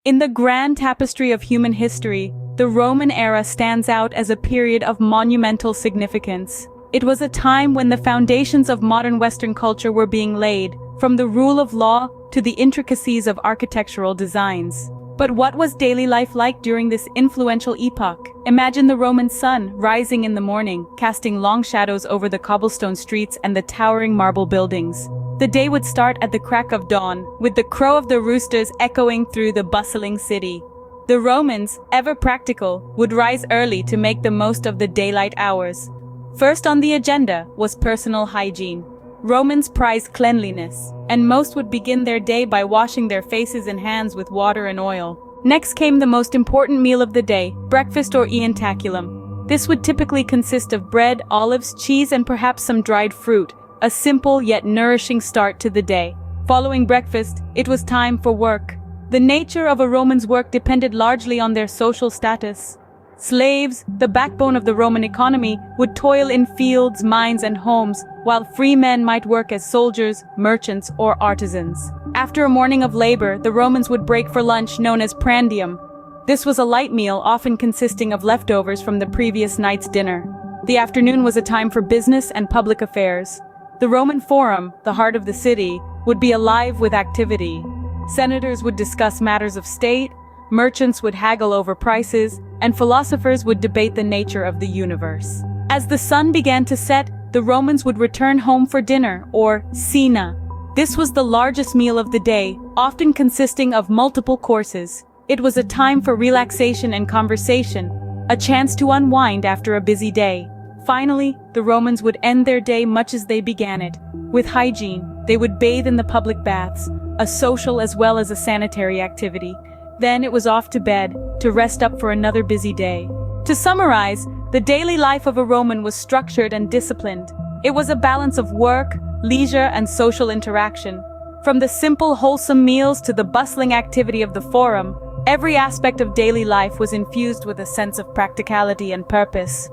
In the grand tapestry of human history, the Roman era stands out as a period of monumental significance. It was a time when the foundations of modern Western culture were being laid, from the rule of law to the intricacies of architectural designs. But what was daily life like during this influential epoch? Imagine the Roman sun rising in the morning, casting long shadows over the cobblestone streets and the towering marble buildings. The day would start at the crack of dawn, with the crow of the roosters echoing through the bustling city. The Romans, ever practical, would rise early to make the most of the daylight hours. First on the agenda was personal hygiene. Romans prized cleanliness, and most would begin their day by washing their faces and hands with water and oil. Next came the most important meal of the day, breakfast or ientaculum. This would typically consist of bread, olives, cheese, and perhaps some dried fruit, a simple yet nourishing start to the day. Following breakfast, it was time for work. The nature of a Roman's work depended largely on their social status. Slaves, the backbone of the Roman economy, would toil in fields, mines, and homes, while free men might work as soldiers, merchants, or artisans. After a morning of labor, the Romans would break for lunch, known as prandium. This was a light meal, often consisting of leftovers from the previous night's dinner. The afternoon was a time for business and public affairs. The Roman Forum, the heart of the city, would be alive with activity. Senators would discuss matters of state, merchants would haggle over prices, and philosophers would debate the nature of the universe. As the sun began to set, the Romans would return home for dinner, or cena. This was the largest meal of the day, often consisting of multiple courses. It was a time for relaxation and conversation, a chance to unwind after a busy day. Finally, the Romans would end their day much as they began it. With hygiene, they would bathe in the public baths, a social as well as a sanitary activity. Then it was off to bed, to rest up for another busy day. To summarize, the daily life of a Roman was structured and disciplined. It was a balance of work, leisure, and social interaction. From the simple, wholesome meals to the bustling activity of the forum, every aspect of daily life was infused with a sense of practicality and purpose.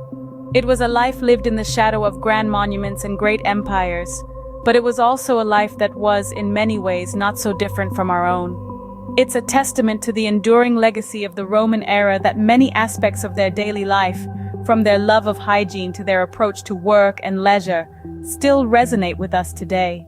It was a life lived in the shadow of grand monuments and great empires, but it was also a life that was, in many ways, not so different from our own. It's a testament to the enduring legacy of the Roman era that many aspects of their daily life, from their love of hygiene to their approach to work and leisure, still resonate with us today.